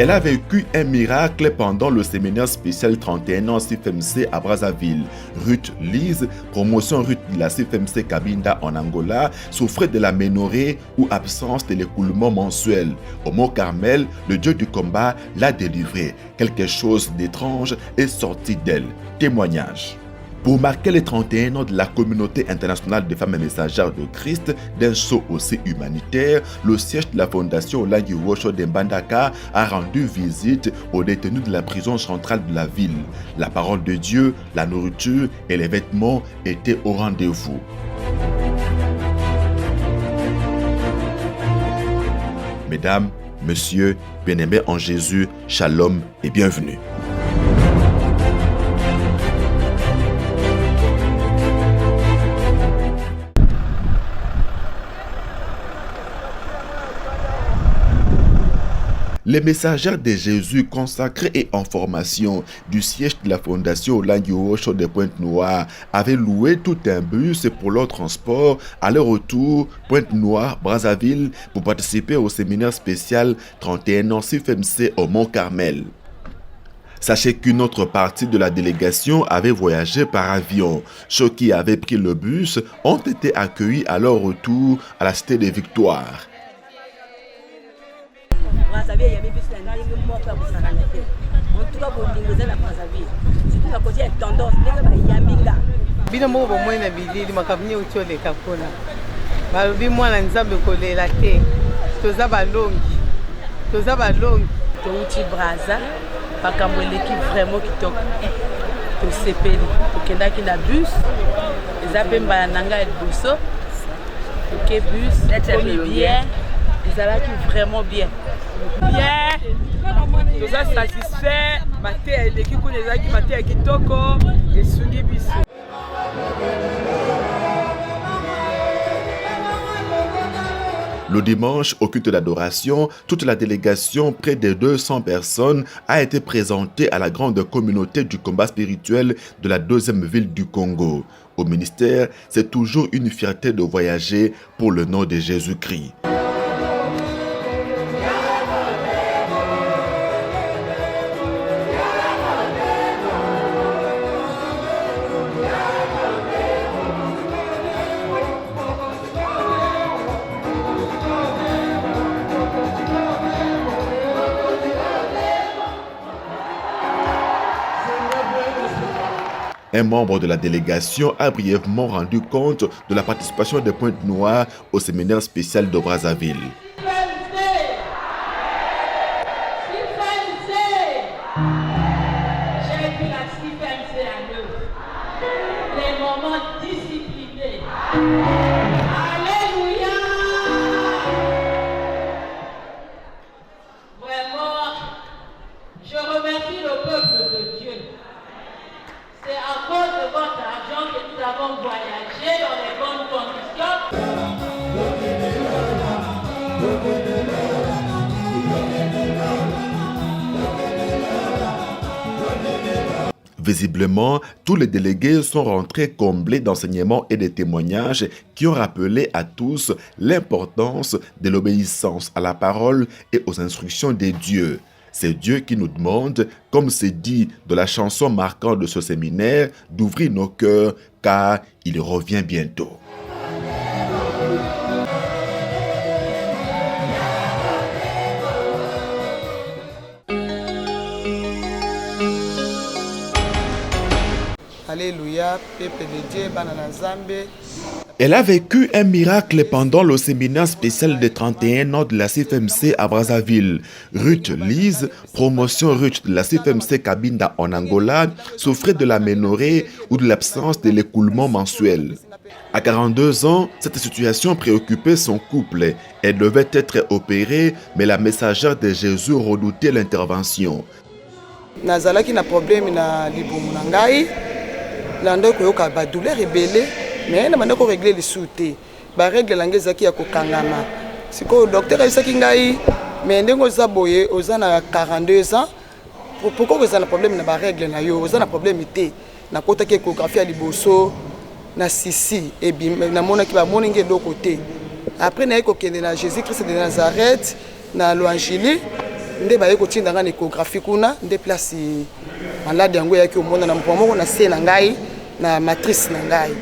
Elle a vécu un miracle pendant le séminaire spécial 31 ans CFMC à Brazzaville. Ruth Lise, promotion Ruth de la CFMC Cabinda en Angola, souffrait de l'aménorrhée ou absence de l'écoulement mensuel. Au Mont Carmel, le Dieu du combat l'a délivrée. Quelque chose d'étrange est sorti d'elle. Témoignage. Pour marquer les 31 ans de la communauté internationale des femmes messagères de Christ, d'un saut aussi humanitaire, le siège de la fondation Olangi Wosho de Mbandaka a rendu visite aux détenus de la prison centrale de la ville. La parole de Dieu, la nourriture et les vêtements étaient au rendez-vous. Mesdames, Messieurs, bien-aimés en Jésus, shalom et bienvenue. Les messagères de Jésus consacrés et en formation du siège de la fondation Olangi Wosho de Pointe-Noire avaient loué tout un bus pour leur transport à leur retour Pointe-Noire, Brazzaville pour participer au séminaire spécial 31 ans CFMC au Mont Carmel. Sachez qu'une autre partie de la délégation avait voyagé par avion. Ceux qui avaient pris le bus ont été accueillis à leur retour à la Cité des Victoires. Brazzaville, il y avait plus de mort à Brazzaville. En tout cas, pour l'ingénieur à Brazzaville, c'est la côté tendance. Bino mo bo mwana bilili makavunye utole kapona. Balobi mwana nzambe kolela te. Toza balongi. Touti Brazza, pakambo eleki vraiment kitoko. To sepeli, tokendaki na bus. Eza pe mbala nanga liboso. OK bus, komi bien. Ezalaki vraiment bien. Bien, nous sommes satisfaits. L'équipe qui kitoko et sungi biso. Le dimanche, au culte d'adoration, toute la délégation, près de 200 personnes, a été présentée à la grande communauté du combat spirituel de la deuxième ville du Congo. Au ministère, c'est toujours une fierté de voyager pour le nom de Jésus-Christ. Un membre de la délégation a brièvement rendu compte de la participation de Pointe-Noire au séminaire spécial de Brazzaville. Les moments disciplinés. Je remercie le peuple de Dieu. C'est à cause de votre argent que nous avons voyagé dans les bonnes conditions. Visiblement, tous les délégués sont rentrés comblés d'enseignements et de témoignages qui ont rappelé à tous l'importance de l'obéissance à la parole et aux instructions des dieux. C'est Dieu qui nous demande, comme c'est dit dans la chanson marquante de ce séminaire, d'ouvrir nos cœurs car il revient bientôt. Alléluia, peuple de Dieu, banana Zambé. Elle a vécu un miracle pendant le séminaire spécial de 31 ans de la CFMC à Brazzaville. Ruth Lise, promotion Ruth de la CFMC Cabinda en Angola, souffrait de l'aménorrhée ou de l'absence de l'écoulement mensuel. À 42 ans, cette situation préoccupait son couple. Elle devait être opérée, mais la messagère de Jésus redoutait l'intervention. Nazalaki na problème na libumu na ngai, lando koyoka ba douleur ebele. Mais na mandako régler les sous-té. Ba règle langezaki ya kokangama. Siko docteur isaki ngai mais ndengo za boye ozana 42 ans. Pourquoi vous avez un problème na ba règle na yo, vous avez un problème té. Na kota ki échographie à liboso na sisi et bi na mona ki ba moninge do côté. Après na ko kende na Jésus-Christ de Nazareth na l'Évangile nde baye kotinda nga na échographie kuna nde place malade yango yaki omona na mpo moko na se na ngai na matrice na ngai.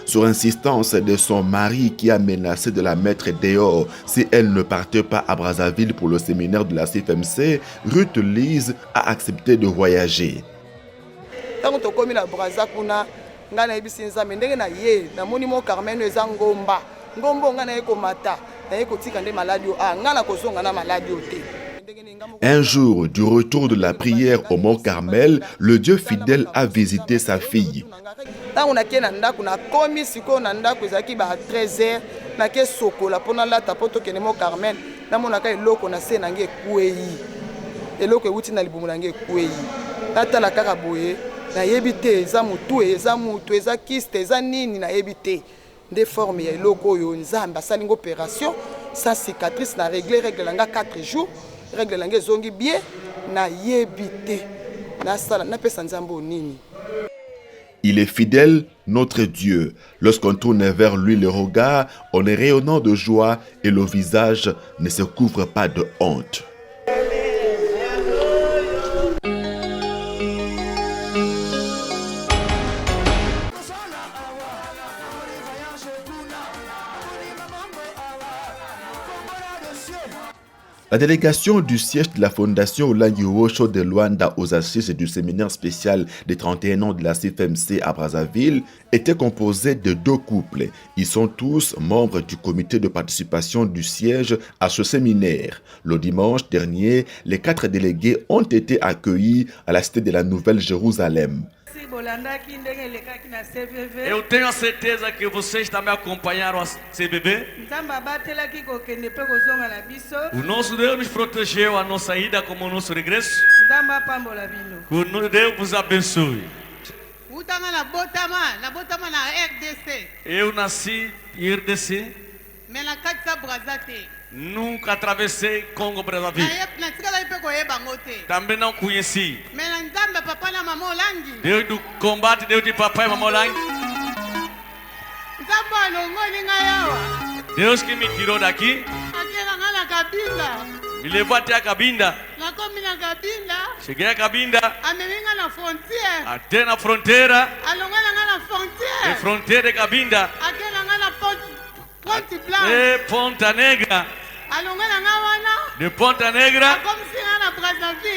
Sur insistance de son mari qui a menacé de la mettre dehors si elle ne partait pas à Brazzaville pour le séminaire de la CFMC, Ruth Lise a accepté de voyager. Tant que tu na Brazza kuna nga na yebisi nzambe ndenge na ye na moni mo Carmen eza ngomba nga na ye komata na ye kotika nde maladi o nga na kozonga na maladi o te. Un jour, du retour de la prière au Mont Carmel, le Dieu fidèle a visité sa fille. Tant on a ké na ndako na komi siko na ndako ezaki ba 13h na ke sokola pona la tapoto ke Mont Carmel na mona ka eloko na se na nge kueyi eloko ewuti na libumu na nge kueyi natala kaka boye na yebite eza mutu eza kiste eza nini na yebite nde forme ya eloko oyo nzambe asali ngo opération sans cicatrice na règle langa 4 jours règle langa zongi bien na yebite na sala na pesa nzambe nini. Il est fidèle, notre Dieu. Lorsqu'on tourne vers lui le regard, on est rayonnant de joie et le visage ne se couvre pas de honte. La délégation du siège de la Fondation Olangi Osho de Luanda aux assises du séminaire spécial des 31 ans de la CFMC à Brazzaville était composée de 2 couples. Ils sont tous membres du comité de participation du siège à ce séminaire. Le dimanche dernier, les 4 délégués ont été accueillis à la cité de la Nouvelle-Jérusalem. Eu tenho a certeza que vocês também acompanharam a CBB. O nosso Deus nos protegeu a nossa ida como o nosso regresso. Que o Deus vos abençoe. Eu nasci em RDC. Nunca atravessei Congo Brazzaville. Também não conheci. Deus do combate, Deus de papai e mamãe Olangi. Deus que me tirou daqui. Me levou até a Cabinda. Cheguei a Cabinda. Até na fronteira. E fronteira de Cabinda. E Ponta Negra. De Ponta Negra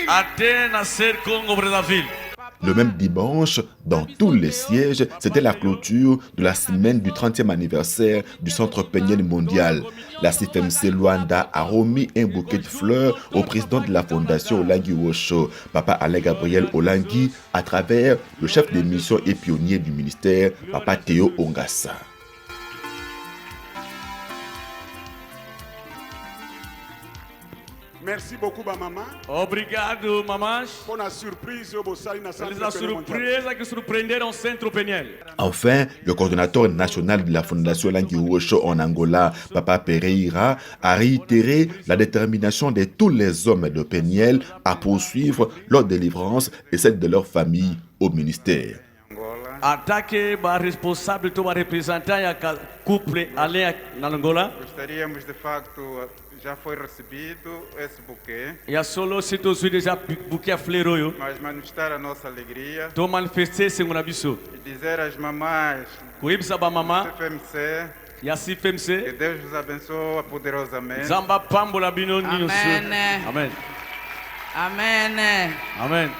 até nascer Congo Brazzaville. Le même dimanche, dans tous les sièges, c'était la clôture de la semaine du 30e anniversaire du Centre Péniel mondial. La CFMC Luanda a remis un bouquet de fleurs au président de la Fondation Olangi Osho, Papa Alain Gabriel Olangi, à travers le chef des missions et pionnier du ministère, Papa Théo Ongassa. Merci beaucoup, maman. Obrigado, mamães. Pour la surprise, Pelas surpresas que surpreenderam o Centro Peniel. Enfin, le coordonnateur national de la Fondation Olangi Osho en Angola, Papa Pereira, a réitéré la détermination de tous les hommes de Peniel à poursuivre leur délivrance et celle de leur famille au ministère. Ataque ba responsável to ba representar a couple ali na Angola. Gostaríamos de facto já foi recebido esse buquê. E a solo se todos os já buquê afleroio. Mas manifestar a nossa alegria. To manifestar sem uma biso. E dizer às mamães. Coibsa ba mamã. CFMC. E a CFMC. Que Deus vos abençoe poderosamente. Zamba pambola bino ninho. Amém. Amém. Amém.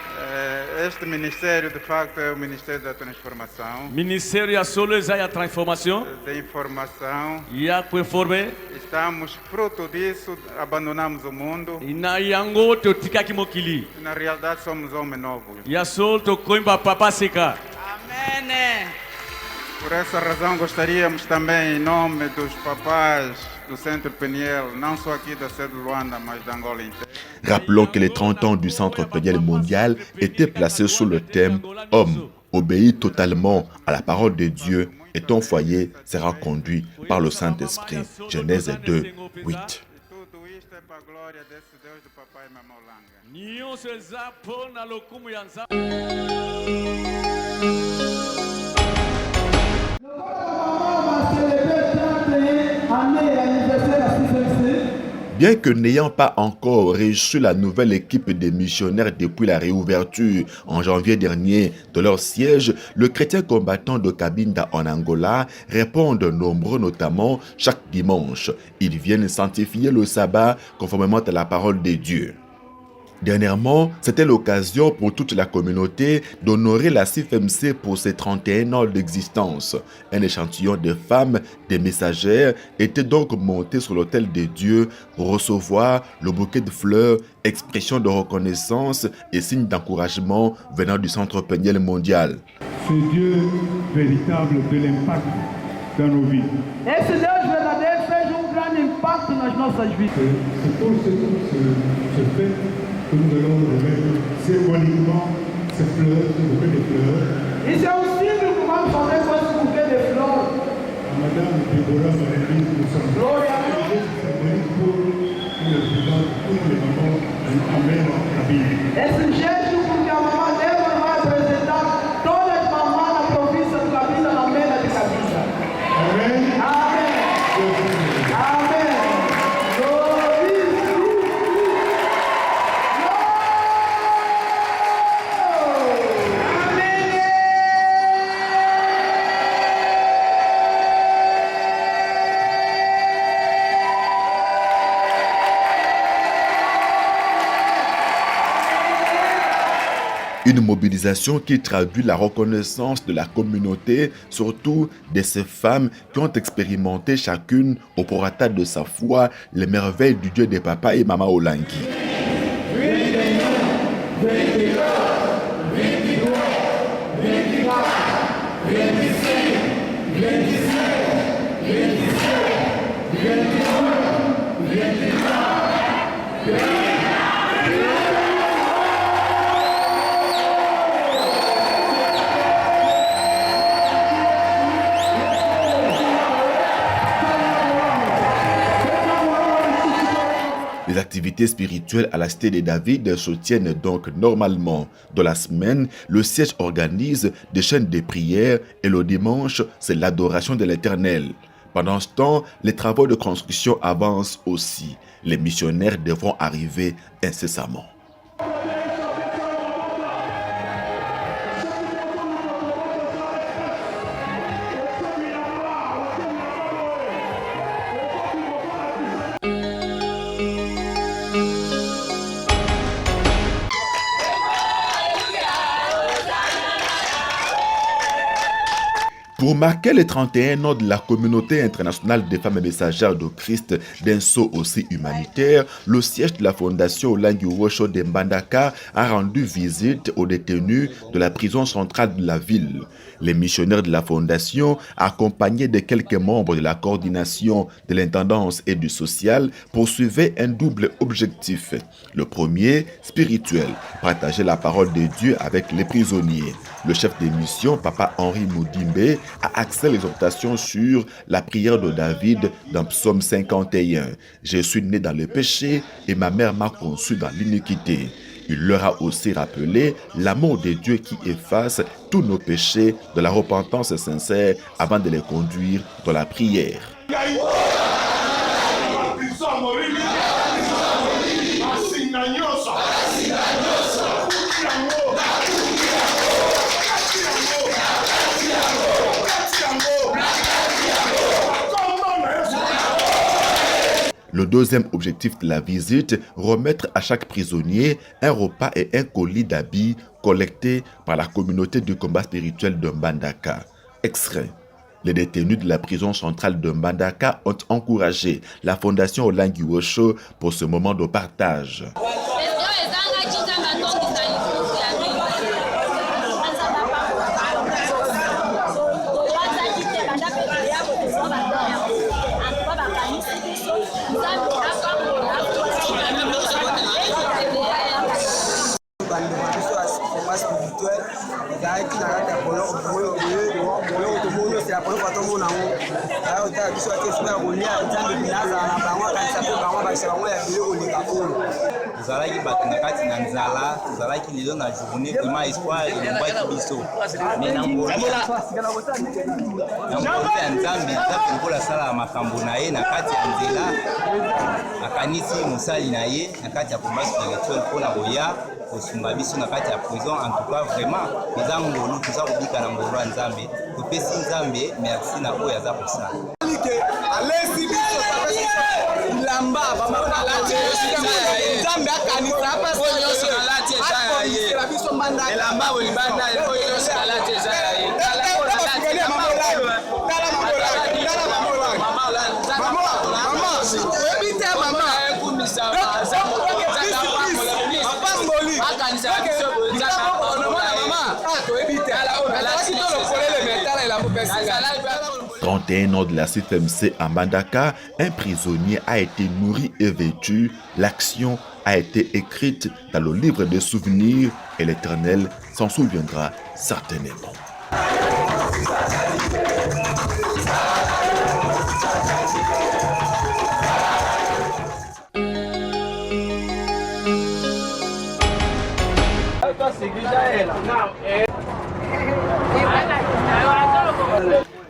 Este ministério, de facto, é o Ministério da Transformação. Ministério da Solução e a Transformação. Da informação. E a conforme. Estamos fruto disso, abandonamos o mundo. E na yango to tikaki mokili. Na realidade somos homens novos. E a sol to coimba papa seca. Amém. Por essa razão gostaríamos também, em nome dos papais do Centre Peniel, não só aqui da sede de Luanda, mas da Angola inteira. Rappelons que les 30 ans du Centre Péniel mondial étaient placés sous le thème « Homme, obéit totalement à la parole de Dieu et ton foyer sera conduit par le Saint-Esprit. » Genèse 2, 8. Bien que n'ayant pas encore reçu la nouvelle équipe des missionnaires depuis la réouverture en janvier dernier de leur siège, les chrétiens combattants de Cabinda en Angola répondent nombreux, notamment chaque dimanche. Ils viennent sanctifier le sabbat conformément à la parole de Dieu. Dernièrement, c'était l'occasion pour toute la communauté d'honorer la CIFMC pour ses 31 ans d'existence. Un échantillon de femmes, des messagères, était donc monté sur l'autel de Dieu pour recevoir le bouquet de fleurs, expression de reconnaissance et signe d'encouragement venant du Centre Peniel mondial. Ce Dieu véritable de l'impact dans nos vies. Esse Deus verdadeiro fez grande impacto nas nossas vidas. C'est pour ce fait que nous allons remettre symboliquement ces fleurs, ce bouquet de fleurs. Isso é símbolo que vamos fazer com esse bouquet de flores. À Madame Déborah Marie-Louise Moussan. Glória a Deus. Symbolique pour nous les mamans amènent la Bible. Esse gesto porque a mamãe Débora vai apresentar todas as mamães na província de Cabinda, na Mena de Cabinda. Amen. Amém. Amém. Une mobilisation qui traduit la reconnaissance de la communauté, surtout de ces femmes qui ont expérimenté chacune au prorata de sa foi les merveilles du Dieu des papas et Mama Olangi. Les activités spirituelles à la Cité de David se tiennent donc normalement. Dans la semaine, le siège organise des chaînes de prière et le dimanche, c'est l'adoration de l'Éternel. Pendant ce temps, les travaux de construction avancent aussi. Les missionnaires devront arriver incessamment. Pour marquer les 31 ans de la communauté internationale des femmes messagères de Christ d'un saut aussi humanitaire, le siège de la fondation Olangi Wosho de Mbandaka a rendu visite aux détenus de la prison centrale de la ville. Les missionnaires de la fondation, accompagnés de quelques membres de la coordination de l'intendance et du social, poursuivaient un double objectif. Le premier, spirituel, partager la parole de Dieu avec les prisonniers. Le chef des missions, Papa Henri Moudimbe, a axé l'exhortation sur la prière de David dans Psaume 51. « Je suis né dans le péché et ma mère m'a conçu dans l'iniquité ». Il leur a aussi rappelé l'amour de Dieu qui efface tous nos péchés de la repentance sincère avant de les conduire dans la prière. Le deuxième objectif de la visite, remettre à chaque prisonnier un repas et un colis d'habits collectés par la communauté du combat spirituel de Mbandaka. Extrait. Les détenus de la prison centrale de Mbandaka ont encouragé la fondation Olangi Wosho pour ce moment de partage. tozalaki bato na kati na nzala tozalaki lelo na journée vraiment espoir elongwaki biso mais na ngolo ya nzambe lokola asalaka makambo na ye na kati ya nzela akanisi mosali na ye na kati ya combat spirituel mpona koya kosunga biso na kati ya prison. En tout cas vraiment eza ngolu toza kobika na ngolo ya nzambe topesi nzambe merci na oyo aza kosala alesi biso bilamba bamalati nzambe akanisa oyo nyonso nalati eza ya ye elamba olibanda oyo nyonso nalati eza ya ye « 31 ans de la CFMC à Mbandaka, un prisonnier a été nourri et vêtu. L'action a été écrite dans le livre des souvenirs et l'Éternel s'en souviendra certainement. «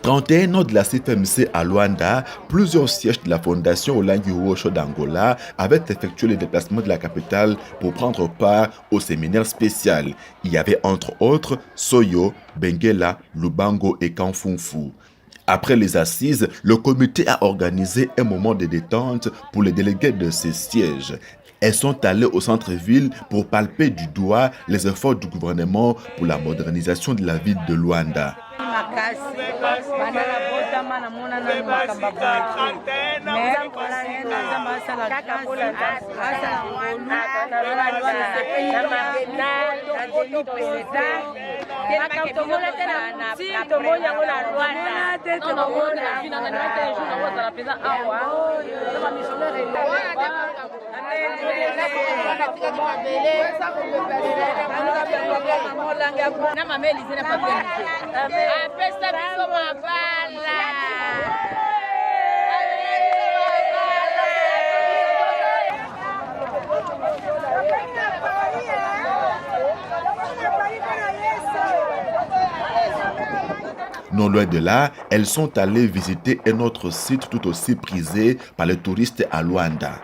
31 ans de la CFMC à Luanda, plusieurs sièges de la fondation Olangi Uwosho d'Angola avaient effectué le déplacement de la capitale pour prendre part au séminaire spécial. Il y avait entre autres Soyo, Benguela, Lubango et Kanfunfu. Après les assises, le comité a organisé un moment de détente pour les délégués de ces sièges. Elles sont allées au centre-ville pour palper du doigt les efforts du gouvernement pour la modernisation de la ville de Luanda. Non loin de là, elles sont allées visiter un autre site tout aussi prisé par les touristes à Luanda.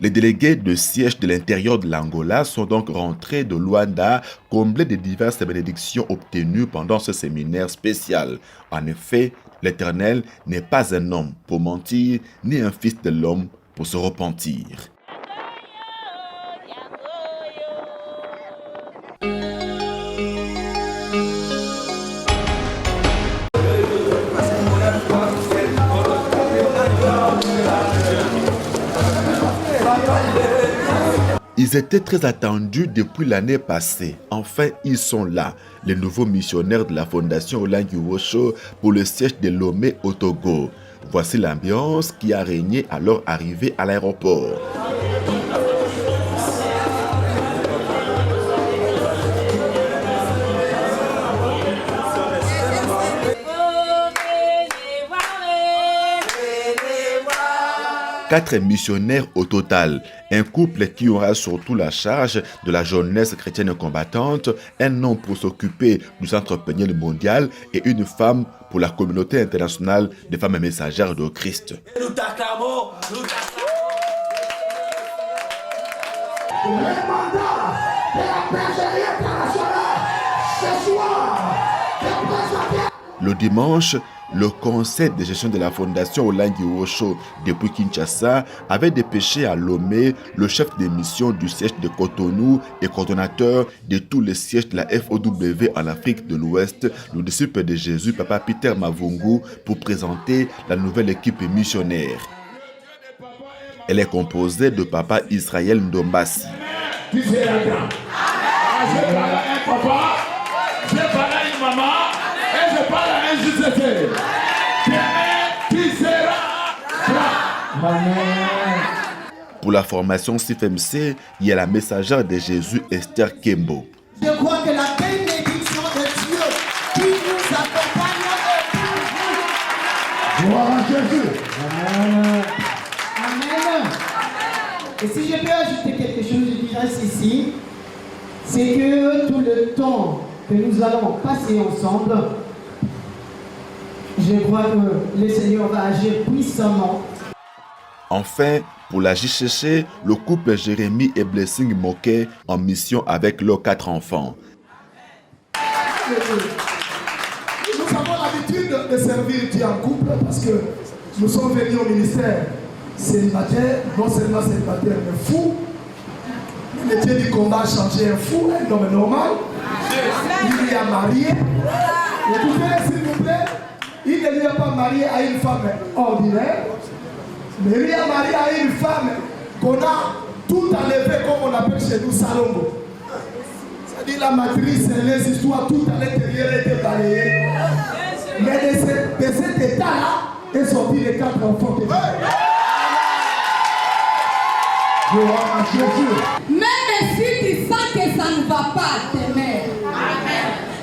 Les délégués de siège de l'intérieur de l'Angola sont donc rentrés de Luanda, comblés de diverses bénédictions obtenues pendant ce séminaire spécial. En effet, l'Éternel n'est pas un homme pour mentir, ni un fils de l'homme pour se repentir. Ils étaient très attendus depuis l'année passée. Enfin, ils sont là, les nouveaux missionnaires de la fondation Olangi Uwosho pour le siège de Lomé au Togo. Voici l'ambiance qui a régné à leur arrivée à l'aéroport. Quatre missionnaires au total, un couple qui aura surtout la charge de la jeunesse chrétienne combattante, un homme pour s'occuper du centre péniel mondial et une femme pour la communauté internationale des femmes messagères de Christ. Le dimanche, le conseil de gestion de la fondation Olangi Uwosho depuis Kinshasa avait dépêché à Lomé le chef de mission du siège de Cotonou et coordonnateur de tous les sièges de la FOW en Afrique de l'Ouest, le disciple de Jésus, Papa Peter Mavungu, pour présenter la nouvelle équipe missionnaire. Elle est composée de Papa Israël Ndombasi. Pour la formation CFMC, il y a la messagère de Jésus, Esther Kembo. Je crois que la bénédiction de Dieu qui nous accompagne est pour vous. Gloire à Jésus. Et si je peux ajouter quelque chose, je dirais ceci, c'est que tout le temps que nous allons passer ensemble, je crois que le Seigneur va agir puissamment. Enfin, pour la JCC, le couple Jérémy et Blessing Moquet en mission avec leurs 4 enfants. Nous avons l'habitude de servir Dieu en couple parce que nous sommes venus au ministère célibataire, non seulement célibataire mais fou. Le Dieu du combat a changé un fou, un homme normal. Il lui a marié. Écoutez, s'il vous plaît, il ne lui a pas marié à une femme ordinaire, mais il lui a marié à une femme qu'on a tout enlevé comme on appelle chez nous Salongo. C'est-à-dire la matrice, les histoires, tout à l'intérieur était balayé. Mais de cet état-là est sorti les 4 enfants que Même si tu sens que ça ne va pas, t'aimer.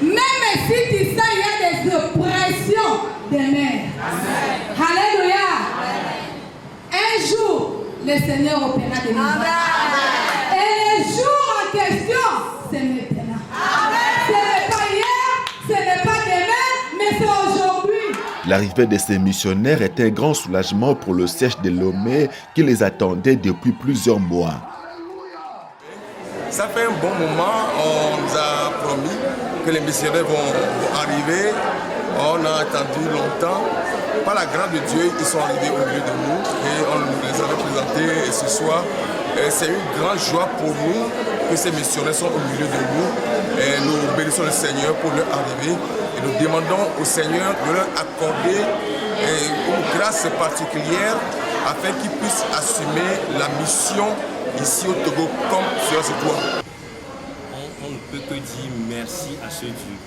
Même si tu sens qu'il y a des oppressions, t'aimer. Alléluia. Un jour, le Seigneur opérera des miracles. Et le jour en question, c'est maintenant. Ce n'est pas hier, ce n'est pas demain, mais c'est aujourd'hui. L'arrivée de ces missionnaires est un grand soulagement pour le siège de Lomé qui les attendait depuis plusieurs mois. Ça fait un bon moment, on nous a promis que les missionnaires vont arriver. On a attendu longtemps. Par la grâce de Dieu, ils sont arrivés au milieu de nous et on nous les a présentés. Et ce soir, c'est une grande joie pour nous que ces missionnaires sont au milieu de nous. Et nous bénissons le Seigneur pour leur arrivée. Et nous demandons au Seigneur de leur accorder une grâce particulière afin qu'ils puissent assumer la mission ici au Togo comme sur ce toit. On ne peut que dire merci à ce Dieu,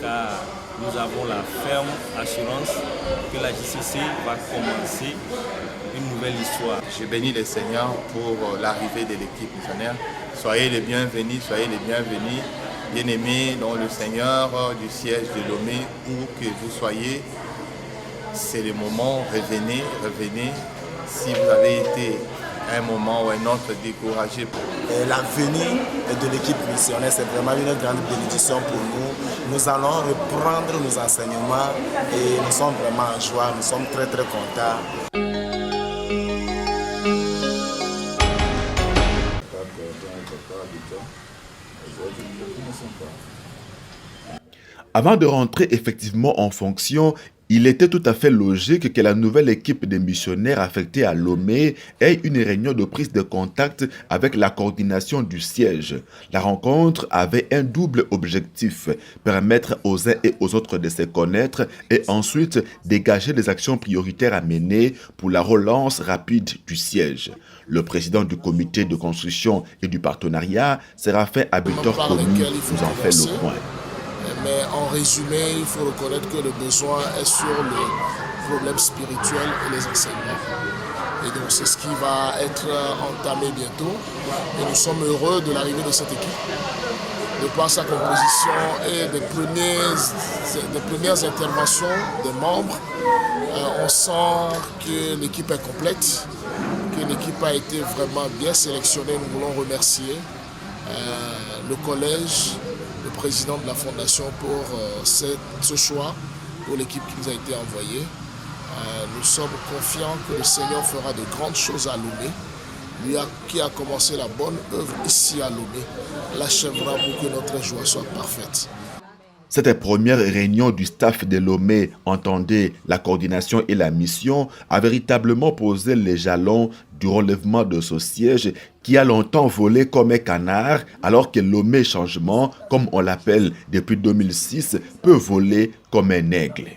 car nous avons la ferme assurance que la JCC va commencer une nouvelle histoire. Je bénis le Seigneur pour l'arrivée de l'équipe missionnaire. Soyez les bienvenus, bien-aimés dans le Seigneur du siège de Lomé, où que vous soyez. C'est le moment, revenez. Si vous avez été à un moment ou un autre découragé. La venue de l'équipe missionnaire, c'est vraiment une grande bénédiction pour nous. Nous allons reprendre nos enseignements et nous sommes vraiment en joie, nous sommes très contents. Avant de rentrer effectivement en fonction, il était tout à fait logique que la nouvelle équipe de missionnaires affectés à Lomé ait une réunion de prise de contact avec la coordination du siège. La rencontre avait un double objectif, permettre aux uns et aux autres de se connaître et ensuite dégager les actions prioritaires à mener pour la relance rapide du siège. Le président du comité de construction et du partenariat, Séraphin Abitor-Komi, nous en fait le point. Mais en résumé, il faut reconnaître que le besoin est sur le problème spirituel et les enseignements. Et donc c'est ce qui va être entamé bientôt. Et nous sommes heureux de l'arrivée de cette équipe. De par sa composition et des premières interventions des membres, on sent que l'équipe est complète, que l'équipe a été vraiment bien sélectionnée. Nous voulons remercier le collège, le président de la fondation pour ce choix, pour l'équipe qui nous a été envoyée. Nous sommes confiants que le Seigneur fera de grandes choses à Lomé. Lui qui a commencé la bonne œuvre ici à Lomé, l'achèvera pour que notre joie soit parfaite. Cette première réunion du staff de Lomé, entendez la coordination et la mission, a véritablement posé les jalons du relèvement de ce siège qui a longtemps volé comme un canard, alors que Lomé Changement, comme on l'appelle depuis 2006, peut voler comme un aigle.